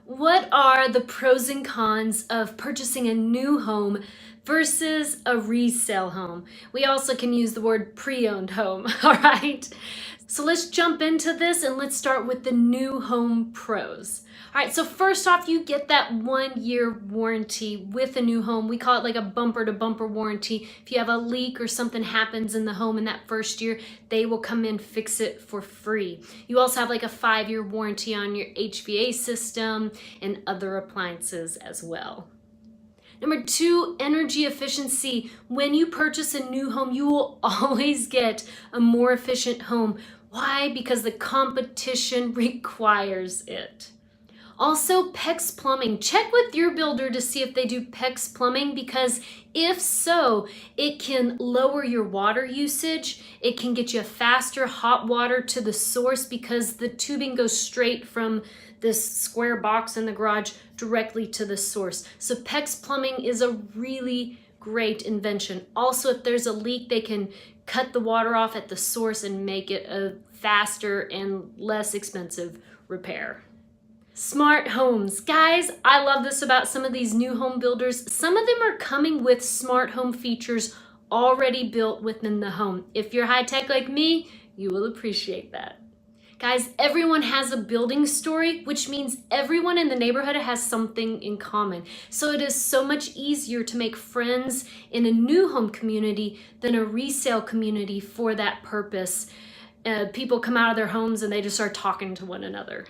What are the pros and cons of purchasing a new home versus a resale home? We also can use the word pre-owned home, all right? So let's jump into this and let's start with the new home pros. All right, so first off, you get that 1-year warranty with a new home. We call it like a bumper to bumper warranty. If you have a leak or something happens in the home in that first year, they will come in, fix it for free. You also have like a 5-year warranty on your HVAC system and other appliances as well. Number 2, energy efficiency. When you purchase a new home, you will always get a more efficient home. Why? Because the competition requires it. Also, PEX Plumbing. Check with your builder to see if they do PEX Plumbing, because if so, it can lower your water usage. It can get you faster hot water to the source because the tubing goes straight from this square box in the garage directly to the source. So PEX Plumbing is a really great invention. Also, if there's a leak, they can cut the water off at the source and make it a faster and less expensive repair. Smart homes. Guys, I love this about some of these new home builders. Some of them are coming with smart home features already built within the home. If you're high tech like me, you will appreciate that. Guys, everyone has a building story, which means everyone in the neighborhood has something in common. So it is so much easier to make friends in a new home community than a resale community for that purpose. People come out of their homes and they just start talking to one another.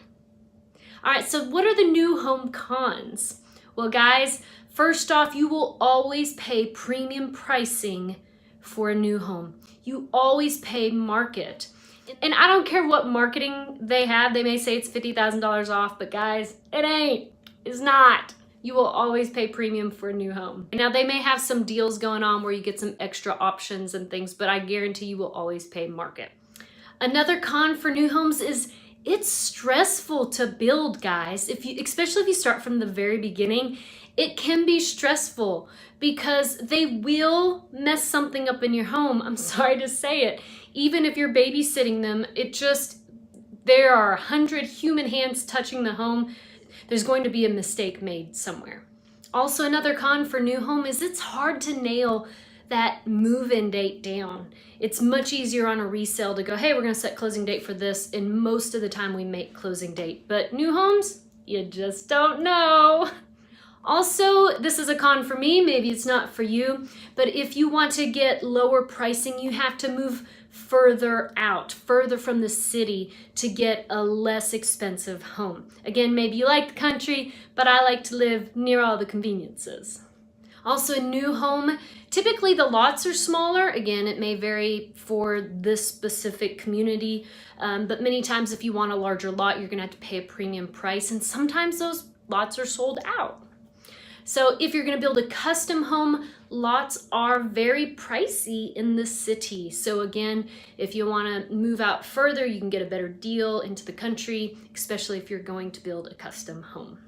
All right, so what are the new home cons? Well, guys, first off, you will always pay premium pricing for a new home. You always pay market. And I don't care what marketing they have. They may say it's $50,000 off, but guys, it ain't. It's not. You will always pay premium for a new home. Now, they may have some deals going on where you get some extra options and things, but I guarantee you will always pay market. Another con for new homes is it's stressful to build, guys. Especially if you start from the very beginning, it can be stressful because they will mess something up in your home. I'm sorry to say it. Even if you're babysitting them, there are 100 human hands touching the home. There's going to be a mistake made somewhere. Also, another con for new home is it's hard to nail that move-in date down. It's much easier on a resale to go, hey, we're gonna set closing date for this, and most of the time we make closing date. But new homes, you just don't know. Also, this is a con for me, maybe it's not for you, but if you want to get lower pricing, you have to move further out, further from the city to get a less expensive home. Again, maybe you like the country, but I like to live near all the conveniences. Also, a new home, typically the lots are smaller. Again, it may vary for this specific community, but many times if you want a larger lot, you're gonna have to pay a premium price, and sometimes those lots are sold out. So if you're gonna build a custom home, lots are very pricey in the city. So again, if you wanna move out further, you can get a better deal into the country, especially if you're going to build a custom home.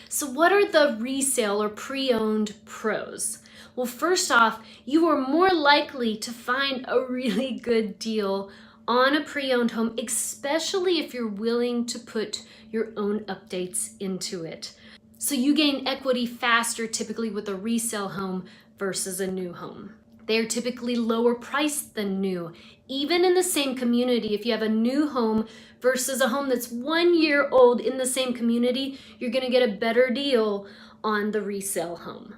So what are the resale or pre-owned pros? Well, first off, you are more likely to find a really good deal on a pre-owned home, especially if you're willing to put your own updates into it. So you gain equity faster typically with a resale home versus a new home. They are typically lower priced than new. Even in the same community, if you have a new home versus a home that's 1 year old in the same community, you're gonna get a better deal on the resale home.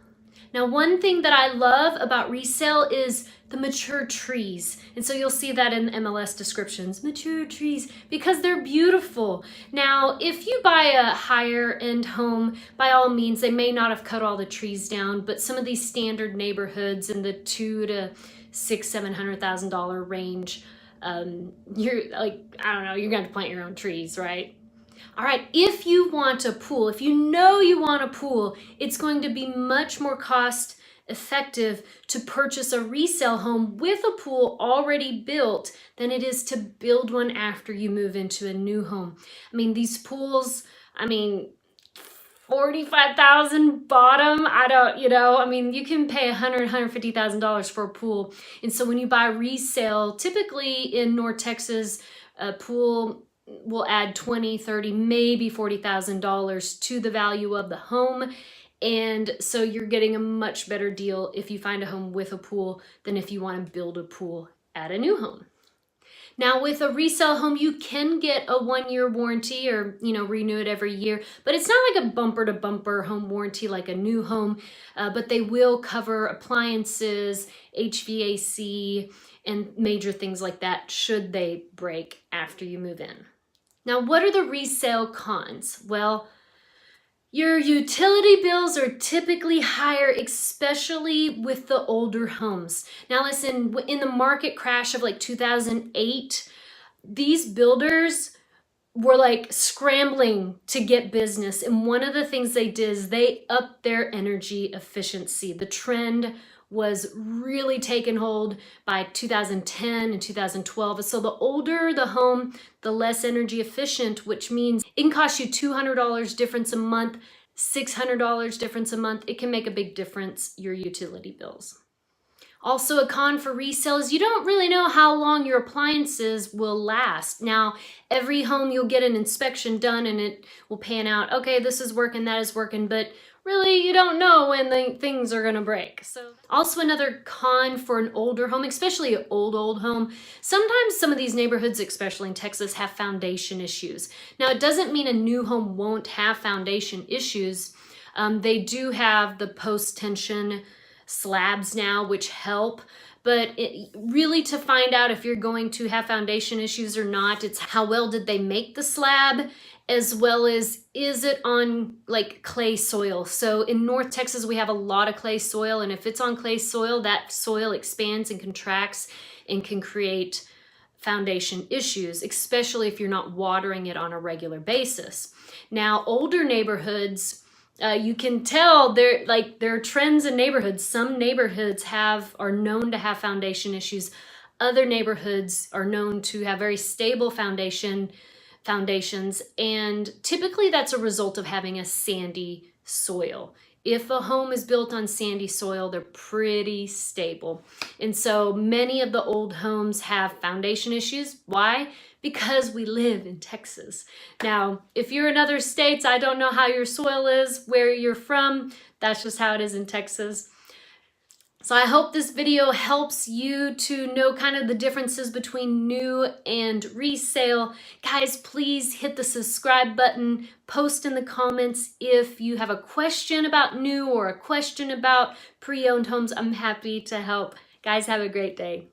Now, one thing that I love about resale is the mature trees. And so you'll see that in MLS descriptions, mature trees, because they're beautiful. Now, if you buy a higher end home, by all means, they may not have cut all the trees down, but some of these standard neighborhoods in the $200,000 to $700,000 range, you're like, I don't know, you're gonna have to plant your own trees, right? All right, if you want a pool, if you know you want a pool, it's going to be much more cost effective to purchase a resale home with a pool already built than it is to build one after you move into a new home. I mean, these pools, $45,000 bottom. You can pay $150,000 for a pool. And so when you buy resale, typically in North Texas, a pool will add 20, 30, maybe $40,000 to the value of the home. And so you're getting a much better deal if you find a home with a pool than if you want to build a pool at a new home. Now with a resale home, you can get a 1-year warranty or, renew it every year, but it's not like a bumper to bumper home warranty like a new home, but they will cover appliances, HVAC, and major things like that should they break after you move in. Now, what are the resale cons? Well, your utility bills are typically higher, especially with the older homes. Now listen, in the market crash of like 2008, these builders were like scrambling to get business. And one of the things they did is they upped their energy efficiency. The trend was really taken hold by 2010 and 2012. So the older the home, the less energy efficient, which means it can cost you $200 difference a month, $600 difference a month. It can make a big difference, your utility bills. Also, a con for resale is you don't really know how long your appliances will last. Now, every home you'll get an inspection done and it will pan out, okay, this is working, that is working, but really you don't know when the things are gonna break. So also another con for an older home, especially an old home, sometimes some of these neighborhoods, especially in Texas, have foundation issues. Now, it doesn't mean a new home won't have foundation issues. They do have the post-tension slabs now, which help, but really to find out if you're going to have foundation issues or not, it's how well did they make the slab, as well as is it on like clay soil. So in North Texas, we have a lot of clay soil, and if it's on clay soil, that soil expands and contracts and can create foundation issues, especially if you're not watering it on a regular basis. Now, older neighborhoods, you can tell there are trends in neighborhoods. Some neighborhoods are known to have foundation issues. Other neighborhoods are known to have very stable foundations, and typically that's a result of having a sandy soil. If a home is built on sandy soil, they're pretty stable. And so many of the old homes have foundation issues. Why? Because we live in Texas. Now, if you're in other states, I don't know how your soil is, where you're from. That's just how it is in Texas. So I hope this video helps you to know kind of the differences between new and resale. Guys, please hit the subscribe button. Post in the comments if you have a question about new or a question about pre-owned homes. I'm happy to help. Guys, have a great day.